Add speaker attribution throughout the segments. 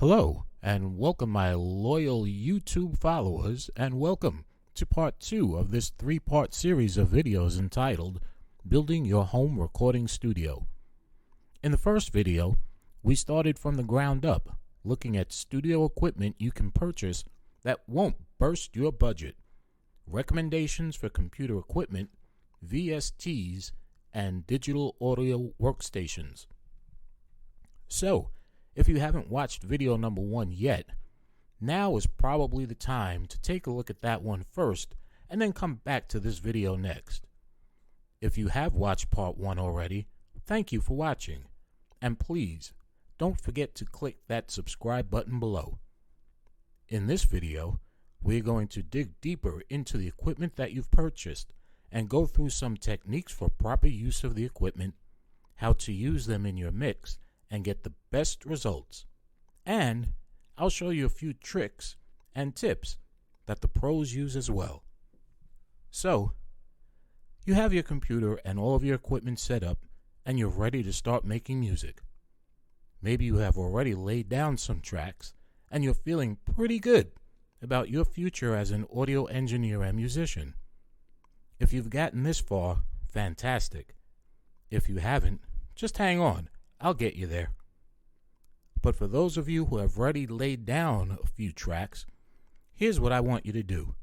Speaker 1: Hello, and welcome my loyal YouTube followers, and welcome to part 2 of this 3-part series of videos entitled Building Your Home Recording Studio. In the first video, we started from the ground up, looking at studio equipment you can purchase that won't burst your budget, recommendations for computer equipment, VSTs, and digital audio workstations. So, if you haven't watched video number 1 yet, now is probably the time to take a look at that one first and then come back to this video next. If you have watched part 1 already, thank you for watching, and please don't forget to click that subscribe button below. In this video, we're going to dig deeper into the equipment that you've purchased and go through some techniques for proper use of the equipment, how to use them in your mix, and get the best results. And I'll show you a few tricks and tips that the pros use as well. So, you have your computer and all of your equipment set up, and you're ready to start making music. Maybe you have already laid down some tracks, and you're feeling pretty good about your future as an audio engineer and musician. If you've gotten this far, fantastic. If you haven't, just hang on. I'll get you there. But for those of you who have already laid down a few tracks, here's what I want you to do.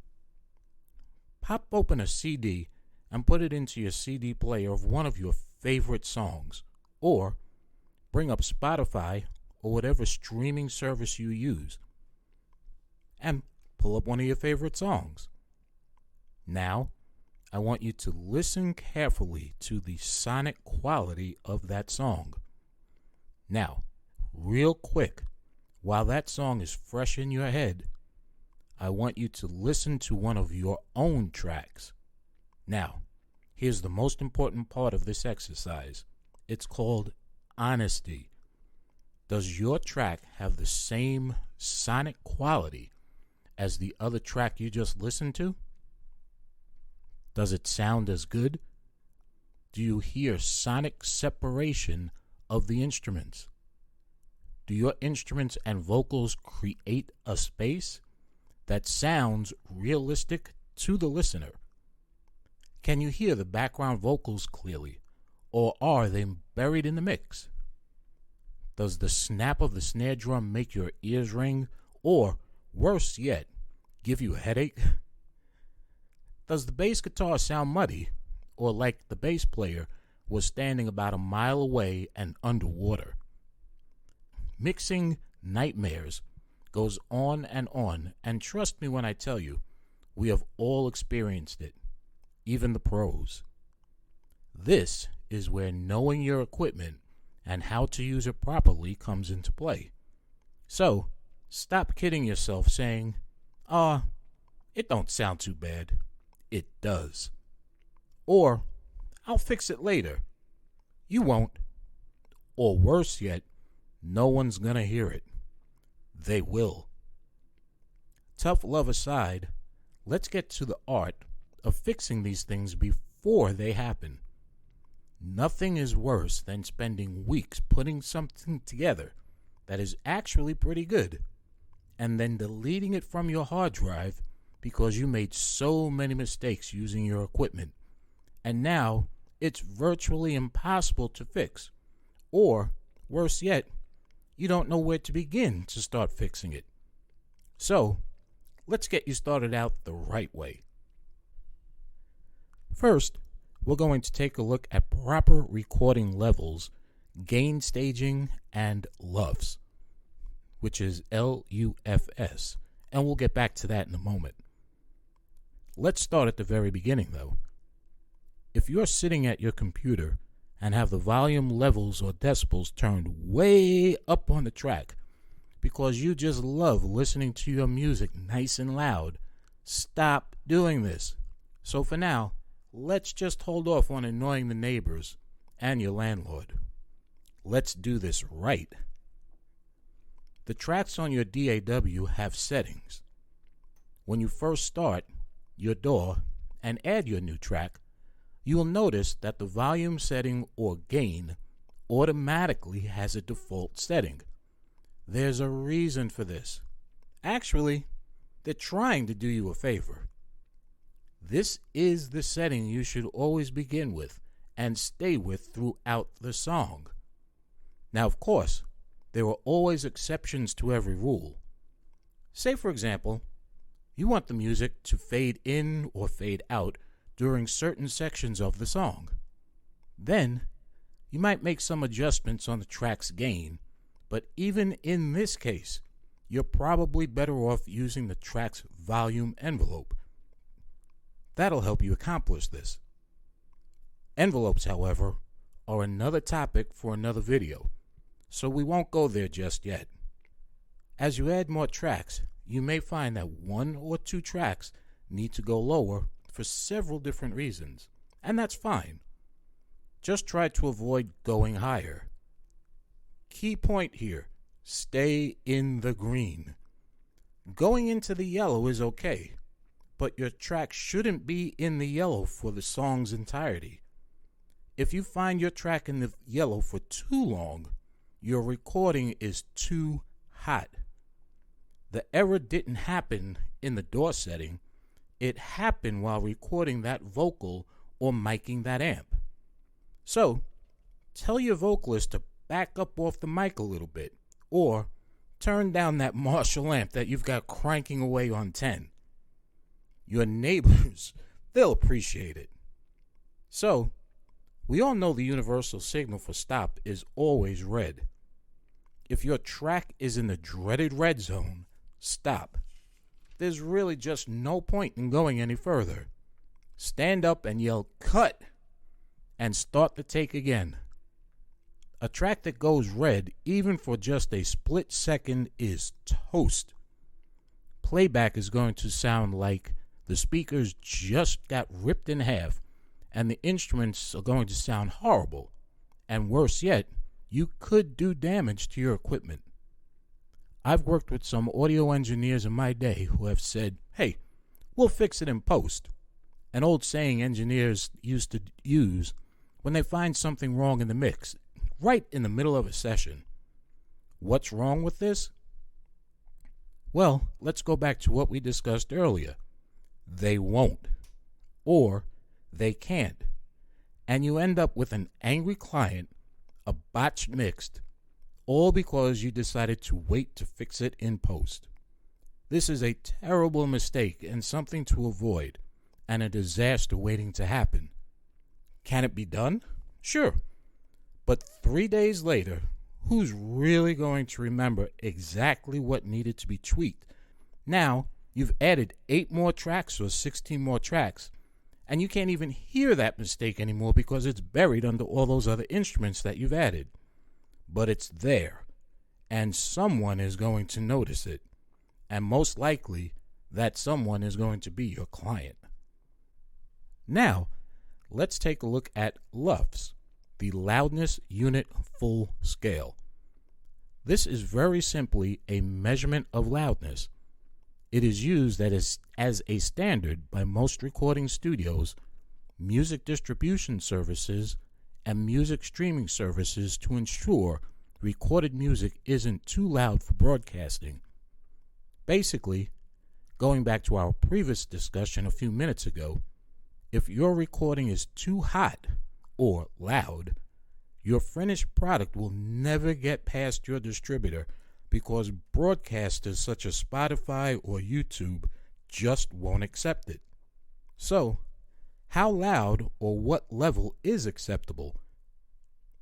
Speaker 1: Pop open a CD and put it into your CD player of one of your favorite songs, or bring up Spotify or whatever streaming service you use, and pull up one of your favorite songs. Now, I want you to listen carefully to the sonic quality of that song. Now, real quick, while that song is fresh in your head, I want you to listen to one of your own tracks. Now, here's the most important part of this exercise. It's called honesty. Does your track have the same sonic quality as the other track you just listened to? Does it sound as good? Do you hear sonic separation of the instruments? Do your instruments and vocals create a space that sounds realistic to the listener? Can you hear the background vocals clearly, or are they buried in the mix? Does the snap of the snare drum make your ears ring, or, worse yet, give you a headache? Does the bass guitar sound muddy, or like the bass player was standing about a mile away and underwater? Mixing nightmares goes on, and trust me when I tell you, we have all experienced it, even the pros. This is where knowing your equipment and how to use it properly comes into play. So, stop kidding yourself saying, it don't sound too bad. It does. Or, I'll fix it later. You won't. Or worse yet, no one's gonna hear it. They will. Tough love aside, let's get to the art of fixing these things before they happen. Nothing is worse than spending weeks putting something together that is actually pretty good, and then deleting it from your hard drive because you made so many mistakes using your equipment, and now it's virtually impossible to fix. Or, worse yet, you don't know where to begin to start fixing it. So, let's get you started out the right way. First, we're going to take a look at proper recording levels, gain staging, and LUFS, which is LUFS, and we'll get back to that in a moment. Let's start at the very beginning, though. If you're sitting at your computer and have the volume levels or decibels turned way up on the track because you just love listening to your music nice and loud, stop doing this. So for now, let's just hold off on annoying the neighbors and your landlord. Let's do this right. The tracks on your DAW have settings. When you first start your DAW and add your new track, you will notice that the volume setting or gain automatically has a default setting. There's a reason for this. Actually, they're trying to do you a favor. This is the setting you should always begin with and stay with throughout the song. Now, of course, there are always exceptions to every rule. Say, for example, you want the music to fade in or fade out during certain sections of the song. Then, you might make some adjustments on the track's gain, but even in this case, you're probably better off using the track's volume envelope. That'll help you accomplish this. Envelopes, however, are another topic for another video, so we won't go there just yet. As you add more tracks, you may find that one or two tracks need to go lower for several different reasons, and that's fine. Just try to avoid going higher. Key point here, stay in the green. Going into the yellow is okay, but your track shouldn't be in the yellow for the song's entirety. If you find your track in the yellow for too long, your recording is too hot. The error didn't happen in the DAW setting. It happened while recording that vocal or miking that amp. So, tell your vocalist to back up off the mic a little bit, or turn down that Marshall amp that you've got cranking away on 10. Your neighbors, they'll appreciate it. So, we all know the universal signal for stop is always red. If your track is in the dreaded red zone, stop. There's really just no point in going any further. Stand up and yell, "Cut!" and start the take again. A track that goes red, even for just a split second, is toast. Playback is going to sound like the speakers just got ripped in half, and the instruments are going to sound horrible. And worse yet, you could do damage to your equipment. I've worked with some audio engineers in my day who have said, "Hey, we'll fix it in post." An old saying engineers used to use when they find something wrong in the mix, right in the middle of a session. What's wrong with this? Well, let's go back to what we discussed earlier. They won't, or they can't, and you end up with an angry client, a botched mix, all because you decided to wait to fix it in post. This is a terrible mistake and something to avoid, and a disaster waiting to happen. Can it be done? Sure. But 3 days later, who's really going to remember exactly what needed to be tweaked? Now, you've added 8 more tracks or 16 more tracks, and you can't even hear that mistake anymore because it's buried under all those other instruments that you've added. But it's there, and someone is going to notice it, and most likely, that someone is going to be your client. Now, let's take a look at LUFS, the Loudness Unit Full Scale. This is very simply a measurement of loudness. It is used as a standard by most recording studios, music distribution services, and music streaming services to ensure recorded music isn't too loud for broadcasting. Basically, going back to our previous discussion a few minutes ago, if your recording is too hot or loud, your finished product will never get past your distributor because broadcasters such as Spotify or YouTube just won't accept it. So, how loud or what level is acceptable?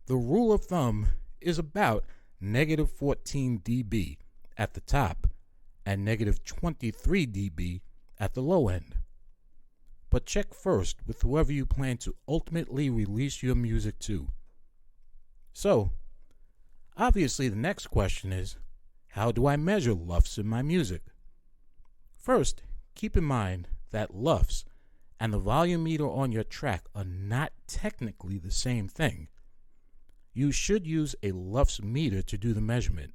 Speaker 1: The rule of thumb is about negative 14 dB at the top and negative 23 dB at the low end. But check first with whoever you plan to ultimately release your music to. So, obviously the next question is, how do I measure LUFS in my music? First, keep in mind that LUFS and the volume meter on your track are not technically the same thing. You should use a LUFS meter to do the measurement.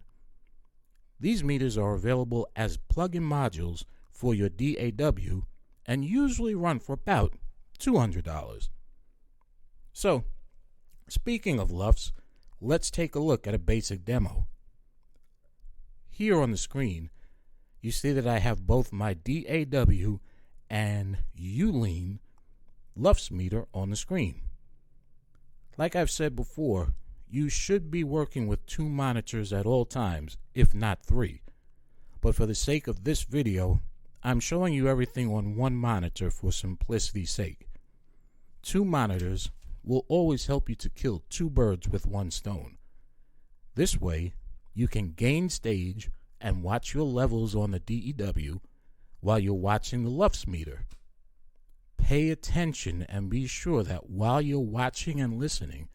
Speaker 1: These meters are available as plug-in modules for your DAW and usually run for about $200. So, speaking of LUFS, let's take a look at a basic demo. here on the screen, you see that I have both my DAW and Ulean LUFS meter on the screen. Like I've said before, you should be working with 2 monitors at all times, if not 3. But for the sake of this video, I'm showing you everything on 1 monitor for simplicity's sake. 2 monitors will always help you to kill 2 birds with 1 stone. This way, you can gain stage and watch your levels on the DEW while you're watching the LUFS meter. Pay attention and be sure that while you're watching and listening,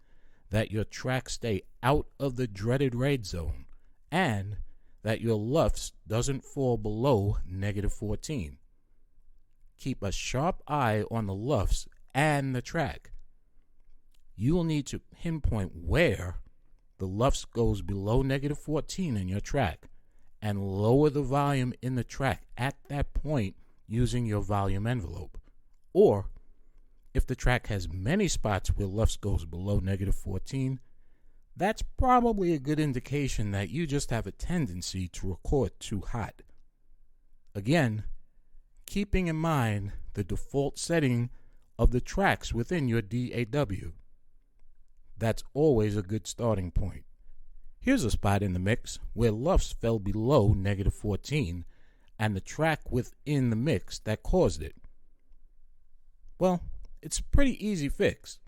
Speaker 1: that your tracks stay out of the dreaded red zone and that your LUFS doesn't fall below -14. Keep a sharp eye on the LUFS and the track. You will need to pinpoint where the LUFS goes below -14 in your track and lower the volume in the track at that point using your volume envelope. Or, if the track has many spots where LUFS goes below -14, that's probably a good indication that you just have a tendency to record too hot. Again, keeping in mind the default setting of the tracks within your DAW. That's always a good starting point. Here's a spot in the mix where LUFS fell below -14 and the track within the mix that caused it. Well, it's a pretty easy fix.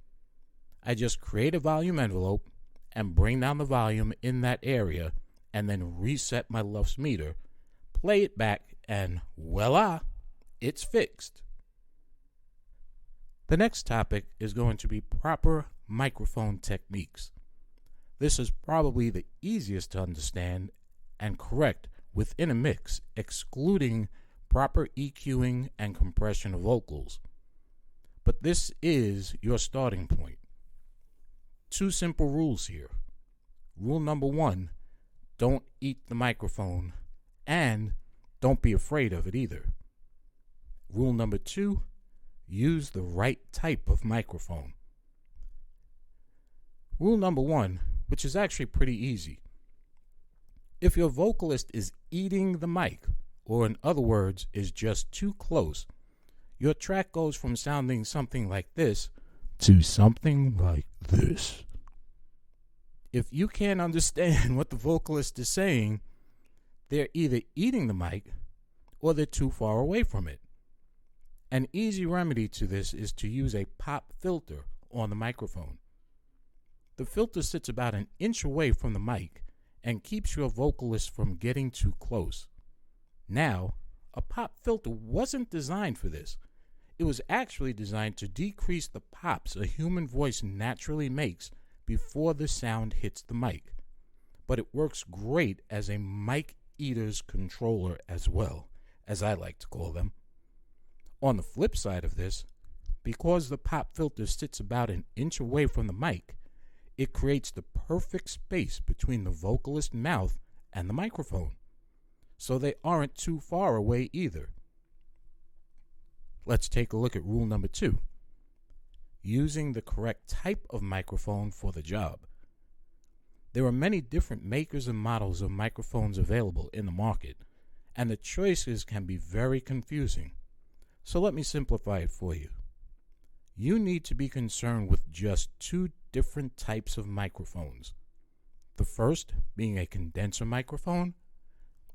Speaker 1: I just create a volume envelope and bring down the volume in that area and then reset my LUFS meter, play it back, and voila, it's fixed. The next topic is going to be proper microphone techniques. This is probably the easiest to understand and correct within a mix, excluding proper EQing and compression of vocals. But this is your starting point. 2 simple rules here. Rule number 1, don't eat the microphone, and don't be afraid of it either. Rule number 2, use the right type of microphone. Rule number 1, which is actually pretty easy. If your vocalist is eating the mic, or in other words, is just too close, your track goes from sounding something like this to something like this. If you can't understand what the vocalist is saying, they're either eating the mic or they're too far away from it. An easy remedy to this is to use a pop filter on the microphone. The filter sits about an inch away from the mic and keeps your vocalist from getting too close. Now, a pop filter wasn't designed for this. It was actually designed to decrease the pops a human voice naturally makes before the sound hits the mic. But it works great as a mic eater's controller as well, as I like to call them. On the flip side of this, because the pop filter sits about an inch away from the mic, it creates the perfect space between the vocalist's mouth and the microphone, so they aren't too far away either. Let's take a look at rule number 2. Using the correct type of microphone for the job. There are many different makers and models of microphones available in the market, and the choices can be very confusing. So let me simplify it for you. You need to be concerned with just 2 different types of microphones. The first being a condenser microphone,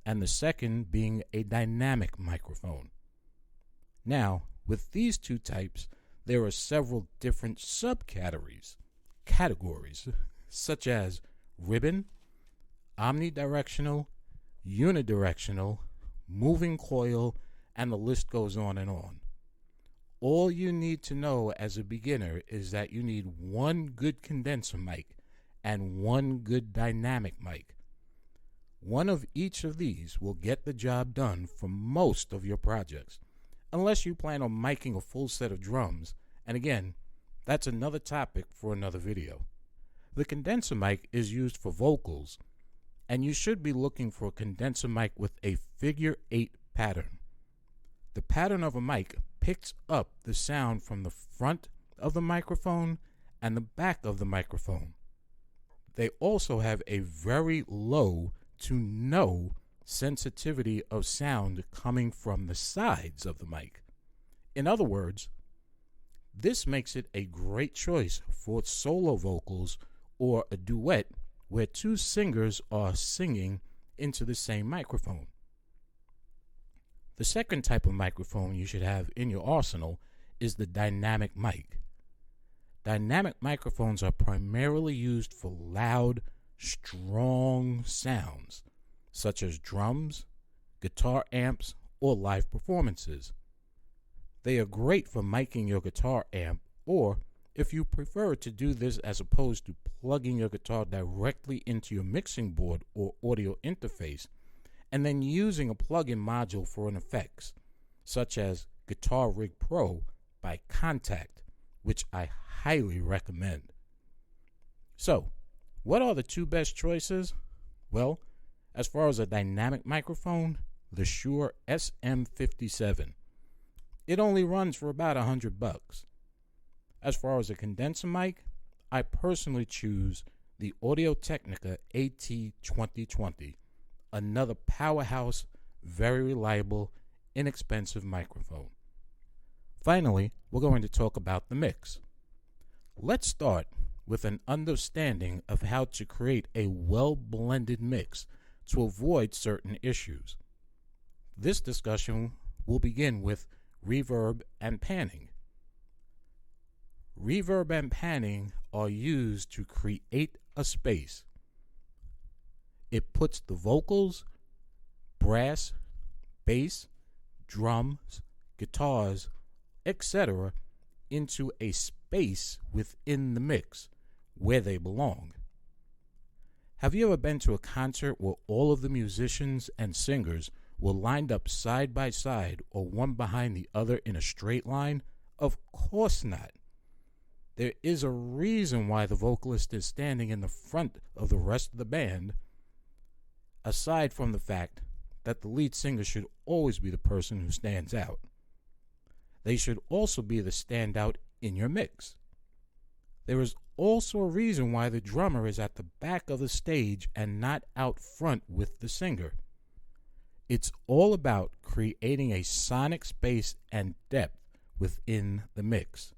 Speaker 1: and the second being a dynamic microphone. Now, with these 2 types, there are several different subcategories, such as ribbon, omnidirectional, unidirectional, moving coil, and the list goes on and on. All you need to know as a beginner is that you need 1 good condenser mic and 1 good dynamic mic. One of each of these will get the job done for most of your projects, unless you plan on miking a full set of drums, and again, that's another topic for another video. The condenser mic is used for vocals, and you should be looking for a condenser mic with a figure 8 pattern. The pattern of a mic picks up the sound from the front of the microphone and the back of the microphone. They also have a very low to no sensitivity of sound coming from the sides of the mic. In other words, this makes it a great choice for solo vocals or a duet where two singers are singing into the same microphone. The second type of microphone you should have in your arsenal is the dynamic mic. Dynamic microphones are primarily used for loud, strong sounds, such as drums, guitar amps, or live performances. They are great for miking your guitar amp, or if you prefer to do this as opposed to plugging your guitar directly into your mixing board or audio interface, and then using a plug-in module for an effects, such as Guitar Rig Pro by Contact, which I highly recommend. So, what are the two best choices? Well, as far as a dynamic microphone, the Shure SM57. It only runs for about $100. As far as a condenser mic, I personally choose the Audio-Technica AT2020, another powerhouse, very reliable, inexpensive microphone. Finally, we're going to talk about the mix. Let's start with an understanding of how to create a well-blended mix to avoid certain issues. This discussion will begin with reverb and panning. Reverb and panning are used to create a space. It puts the vocals, brass, bass, drums, guitars, etc. into a space within the mix where they belong. Have you ever been to a concert where all of the musicians and singers were lined up side by side or one behind the other in a straight line? Of course not. There is a reason why the vocalist is standing in the front of the rest of the band, aside from the fact that the lead singer should always be the person who stands out. They should also be the standout in your mix. There is also a reason why the drummer is at the back of the stage and not out front with the singer. It's all about creating a sonic space and depth within the mix.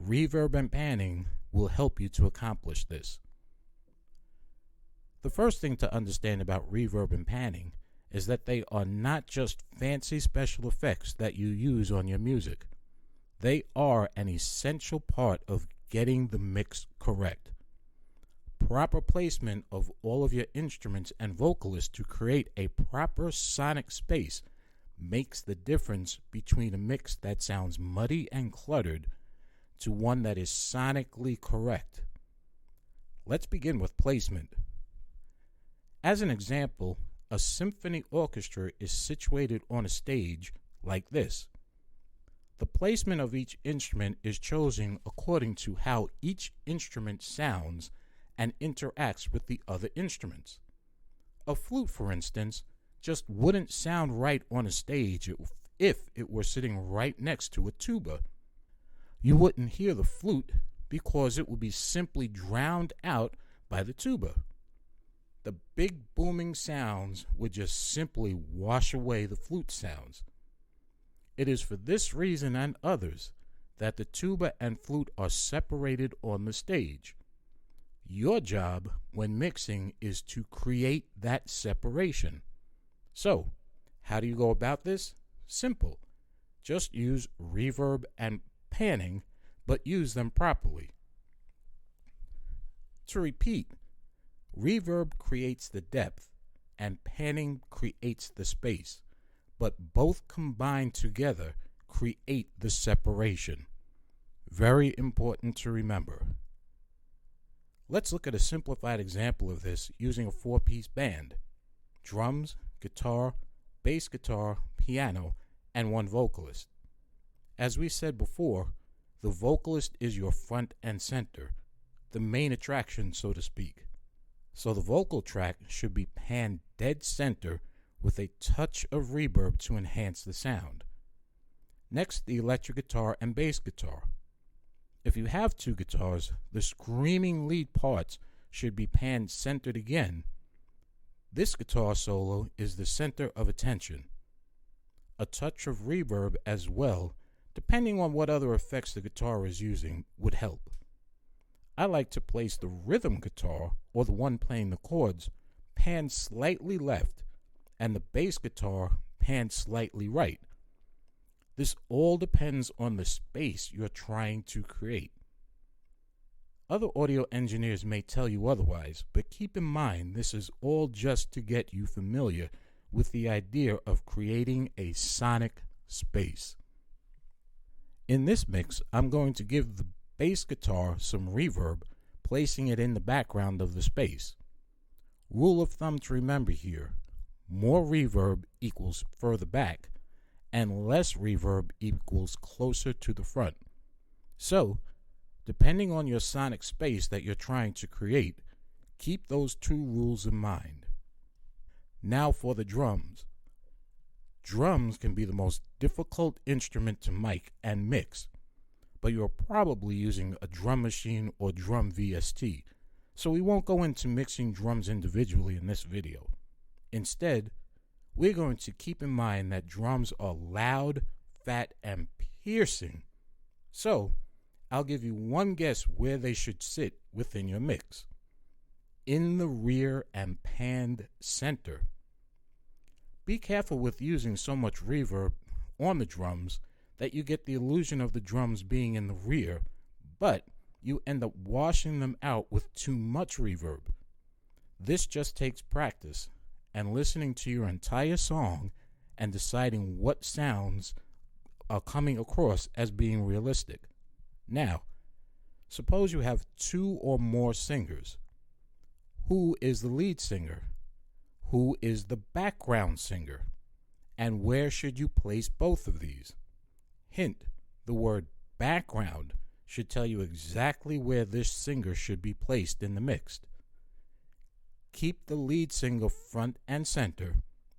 Speaker 1: Reverb and panning will help you to accomplish this. The first thing to understand about reverb and panning is that they are not just fancy special effects that you use on your music. They are an essential part of getting the mix correct. Proper placement of all of your instruments and vocalists to create a proper sonic space makes the difference between a mix that sounds muddy and cluttered to one that is sonically correct. Let's begin with placement. As an example, a symphony orchestra is situated on a stage like this. The placement of each instrument is chosen according to how each instrument sounds and interacts with the other instruments. A flute, for instance, just wouldn't sound right on a stage if it were sitting right next to a tuba. You wouldn't hear the flute because it would be simply drowned out by the tuba. The big booming sounds would just simply wash away the flute sounds. It is for this reason and others that the tuba and flute are separated on the stage. Your job when mixing is to create that separation. So, how do you go about this? Simple. Just use reverb and panning, but use them properly. To repeat, reverb creates the depth and panning creates the space, but both combined together create the separation. Very important to remember. Let's look at a simplified example of this using a four-piece band: drums, guitar, bass guitar, piano, and one vocalist. As we said before, the vocalist is your front and center, the main attraction, so to speak. So the vocal track should be panned dead center with a touch of reverb to enhance the sound. Next, the electric guitar and bass guitar. If you have two guitars, the screaming lead parts should be panned centered again, This guitar solo is the center of attention. A touch of reverb as well, depending on what other effects the guitar is using, would help. I like to place the rhythm guitar, or the one playing the chords, panned slightly left, and the bass guitar panned slightly right. This all depends on the space you're trying to create. Other audio engineers may tell you otherwise, but keep in mind this is all just to get you familiar with the idea of creating a sonic space. In this mix, I'm going to give the bass guitar some reverb, placing it in the background of the space. Rule of thumb to remember here: more reverb equals further back, and less reverb equals closer to the front. So, depending on your sonic space that you're trying to create, keep those two rules in mind. Now for the drums. Drums can be the most difficult instrument to mic and mix, but you're probably using a drum machine or drum VST, so we won't go into mixing drums individually in this video. Instead, we're going to keep in mind that drums are loud, fat, and piercing. So, I'll give you one guess where they should sit within your mix. In the rear and panned center. Be careful with using so much reverb on the drums that you get the illusion of the drums being in the rear, but you end up washing them out with too much reverb. This just takes practice and listening to your entire song and deciding what sounds are coming across as being realistic. Now, suppose you have two or more singers. Who is the lead singer? Who is the background singer? And where should you place both of these? Hint, the word background should tell you exactly where this singer should be placed in the mix. Keep the lead singer front and center,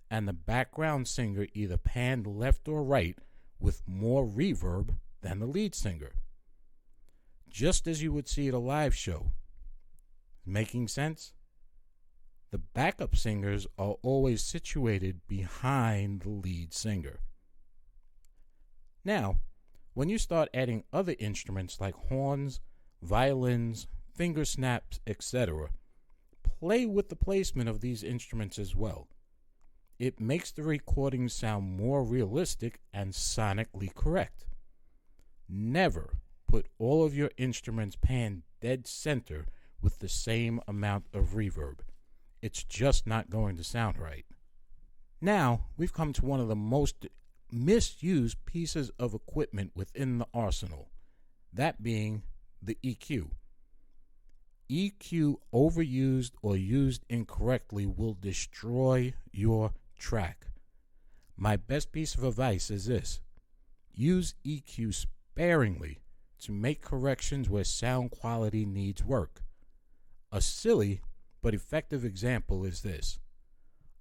Speaker 1: and the background singer either panned left or right with more reverb than the lead singer. Just as you would see at a live show. Making sense? The backup singers are always situated behind the lead singer. Now, when you start adding other instruments like horns, violins, finger snaps, etc., play with the placement of these instruments as well. It makes the recording sound more realistic and sonically correct. Never put all of your instruments panned dead center with the same amount of reverb. It's just not going to sound right. Now, we've come to one of the most misused pieces of equipment within the arsenal, that being the EQ. EQ overused or used incorrectly will destroy your track. My best piece of advice is this: use EQ sparingly to make corrections where sound quality needs work. A silly but effective example is this: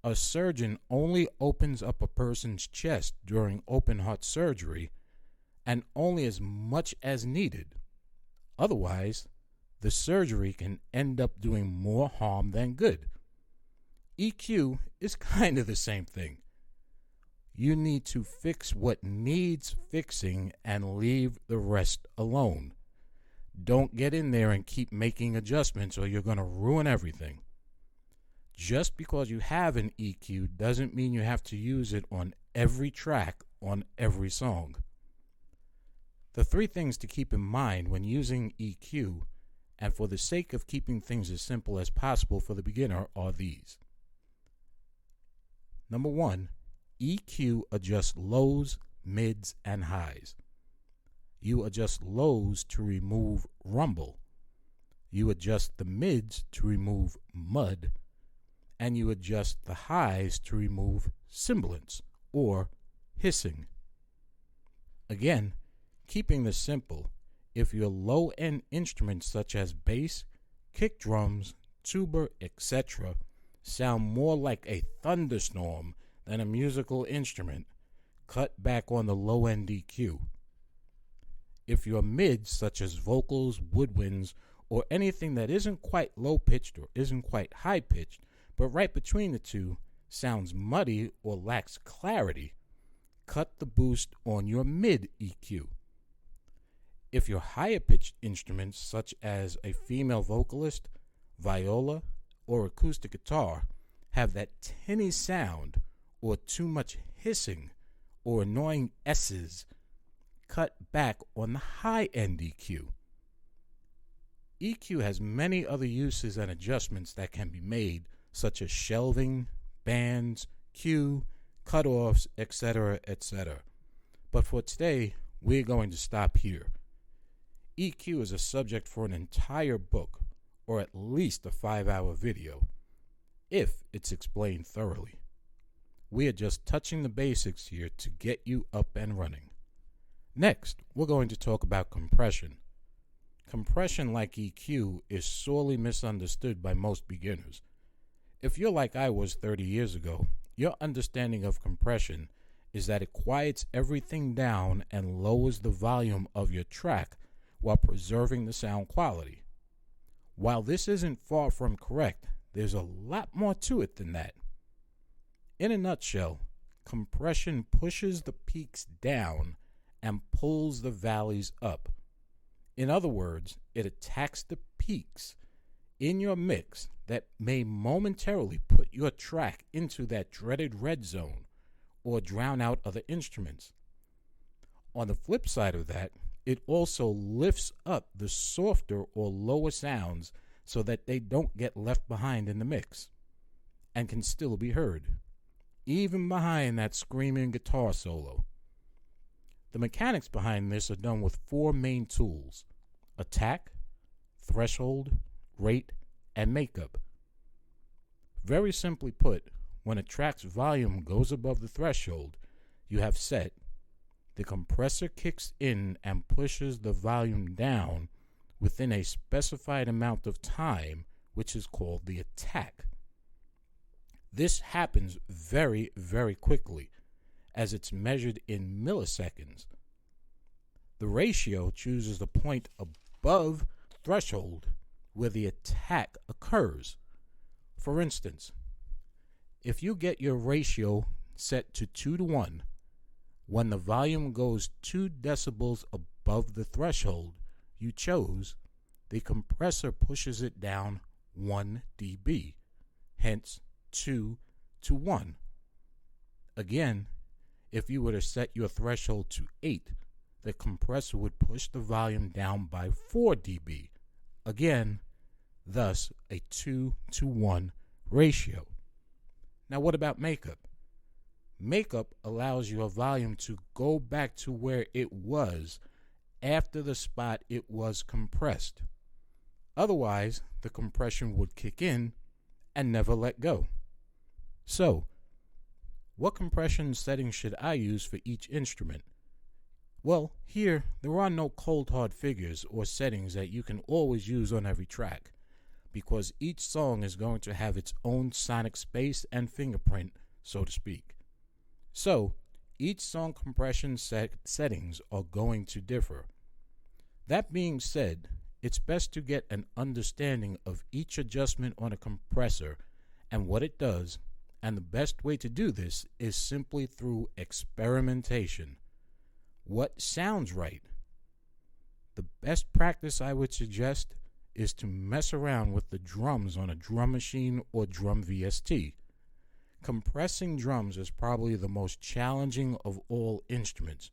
Speaker 1: a surgeon only opens up a person's chest during open heart surgery, and only as much as needed. Otherwise, the surgery can end up doing more harm than good. EQ is kind of the same thing. You need to fix what needs fixing and leave the rest alone. Don't get in there and keep making adjustments or you're going to ruin everything. Just because you have an EQ doesn't mean you have to use it on every track on every song. The three things to keep in mind when using EQ, and for the sake of keeping things as simple as possible for the beginner, are these. Number 1, EQ adjusts lows, mids, and highs. You adjust lows to remove rumble. You adjust the mids to remove mud. And you adjust the highs to remove sibilance or hissing. Again, keeping this simple, if your low-end instruments such as bass, kick drums, tuba, etc. sound more like a thunderstorm than a musical instrument, cut back on the low-end EQ. If your mids such as vocals, woodwinds, or anything that isn't quite low-pitched or isn't quite high-pitched, but right between the two sounds muddy or lacks clarity, cut the boost on your mid EQ. If your higher pitched instruments, such as a female vocalist, viola, or acoustic guitar, have that tinny sound or too much hissing or annoying S's, cut back on the high end EQ. EQ has many other uses and adjustments that can be made, such as shelving, bands, cue, cutoffs, etc., etc. But for today, we're going to stop here. EQ is a subject for an entire book, or at least a 5-hour video, if it's explained thoroughly. We are just touching the basics here to get you up and running. Next, we're going to talk about compression. Compression, like EQ, is sorely misunderstood by most beginners. If you're like I was 30 years ago, your understanding of compression is that it quiets everything down and lowers the volume of your track while preserving the sound quality. While this isn't far from correct, there's a lot more to it than that. In a nutshell, compression pushes the peaks down and pulls the valleys up. In other words, it attacks the peaks in your mix that may momentarily put your track into that dreaded red zone or drown out other instruments. On the flip side of that, it also lifts up the softer or lower sounds so that they don't get left behind in the mix and can still be heard, even behind that screaming guitar solo. The mechanics behind this are done with 4 main tools: attack, threshold, rate, and makeup. Very simply put, when a track's volume goes above the threshold you have set, the compressor kicks in and pushes the volume down within a specified amount of time, which is called the attack. This happens very, very quickly, as it's measured in milliseconds. The ratio chooses the point above threshold where the attack occurs. For instance, if you get your ratio set to 2:1, when the volume goes 2 decibels above the threshold you chose, the compressor pushes it down 1 dB, hence 2:1. Again, if you were to set your threshold to 8, the compressor would push the volume down by 4 dB. Again, thus a 2:1 ratio. Now what about makeup? Makeup allows your volume to go back to where it was after the spot it was compressed. Otherwise, the compression would kick in and never let go. So, what compression settings should I use for each instrument? Well, here, there are no cold hard figures or settings that you can always use on every track, because each song is going to have its own sonic space and fingerprint, so to speak. So, each song compression settings are going to differ. That being said, it's best to get an understanding of each adjustment on a compressor and what it does, and the best way to do this is simply through experimentation. What sounds right? The best practice I would suggest is to mess around with the drums on a drum machine or drum VST. Compressing drums is probably the most challenging of all instruments.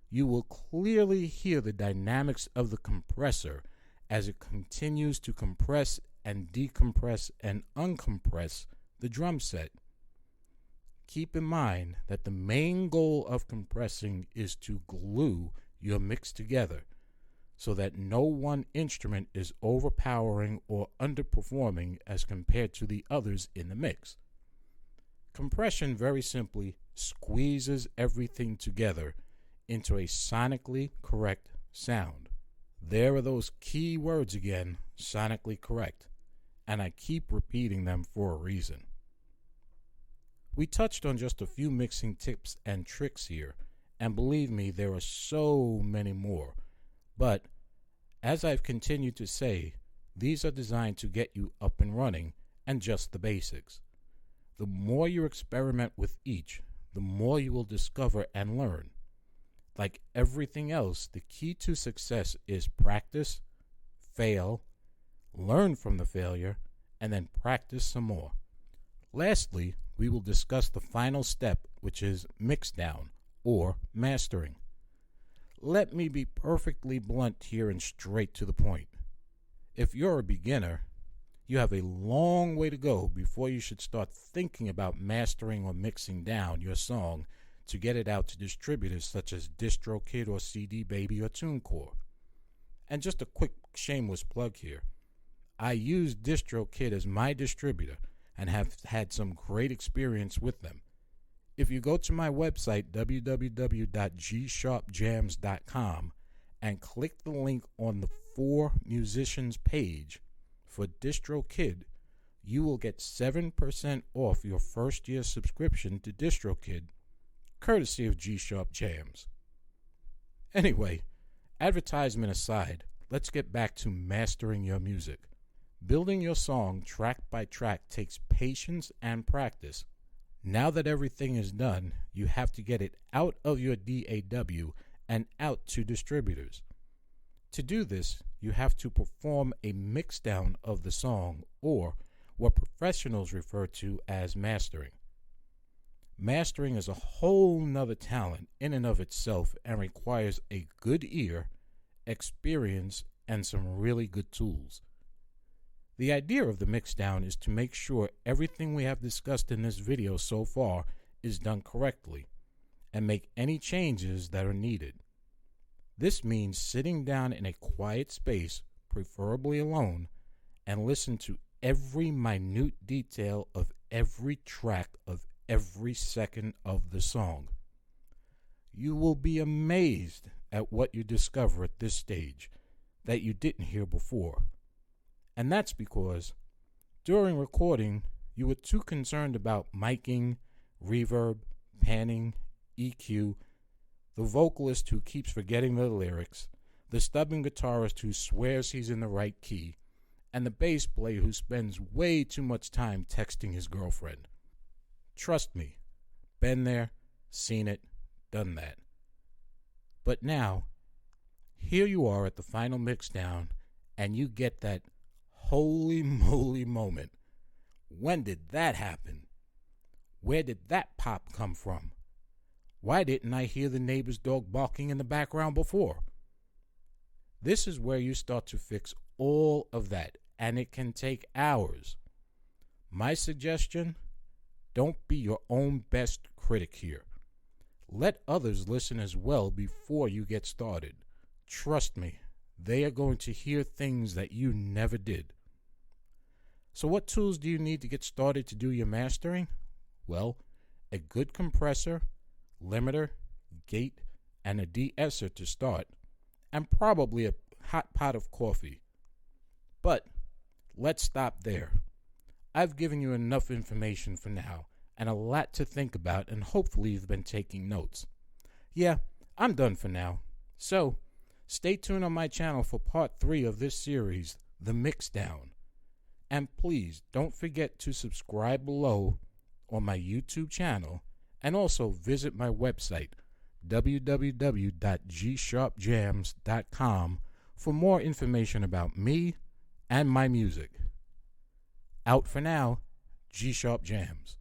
Speaker 1: You will clearly hear the dynamics of the compressor as it continues to compress and decompress and uncompress the drum set. Keep in mind that the main goal of compressing is to glue your mix together so that no one instrument is overpowering or underperforming as compared to the others in the mix. Compression very simply squeezes everything together into a sonically correct sound. There are those key words again, sonically correct, and I keep repeating them for a reason. We touched on just a few mixing tips and tricks here, and believe me, there are so many more. But, as I've continued to say, these are designed to get you up and running and just the basics. The more you experiment with each, the more you will discover and learn. Like everything else, the key to success is practice, fail, learn from the failure, and then practice some more. Lastly, we will discuss the final step, which is mixdown or mastering. Let me be perfectly blunt here and straight to the point. If you're a beginner, you have a long way to go before you should start thinking about mastering or mixing down your song to get it out to distributors such as DistroKid or CD Baby or TuneCore. And just a quick shameless plug here. I use DistroKid as my distributor and have had some great experience with them. If you go to my website, www.gsharpjams.com, and click the link on the For Musicians page for DistroKid, you will get 7% off your first year subscription to DistroKid, courtesy of G Sharp Jams. Anyway, advertisement aside, let's get back to mastering your music. Building your song track by track takes patience and practice. Now that everything is done, you have to get it out of your DAW and out to distributors. To do this, you have to perform a mixdown of the song, or what professionals refer to as mastering. Mastering is a whole nother talent in and of itself and requires a good ear, experience, and some really good tools. The idea of the mixdown is to make sure everything we have discussed in this video so far is done correctly and make any changes that are needed. This means sitting down in a quiet space, preferably alone, and listen to every minute detail of every track of every second of the song. You will be amazed at what you discover at this stage that you didn't hear before. And that's because during recording, you were too concerned about miking, reverb, panning, EQ, the vocalist who keeps forgetting the lyrics, the stubborn guitarist who swears he's in the right key, and the bass player who spends way too much time texting his girlfriend. Trust me, been there, seen it, done that. But now, here you are at the final mixdown, and you get that holy moly moment. When did that happen? Where did that pop come from? Why didn't I hear the neighbor's dog barking in the background before? This is where you start to fix all of that, and it can take hours. My suggestion? Don't be your own best critic here. Let others listen as well before you get started. Trust me, they are going to hear things that you never did. So what tools do you need to get started to do your mastering? Well, a good compressor, limiter, gate, and a de-esser to start, and probably a hot pot of coffee. But let's stop there. I've given you enough information for now, and a lot to think about, and hopefully you've been taking notes. Yeah, I'm done for now. So, stay tuned on my channel for part 3 of this series, The Mixdown. And please don't forget to subscribe below on my YouTube channel, and also visit my website, www.gsharpjams.com, for more information about me and my music. Out for now, G Sharp Jams.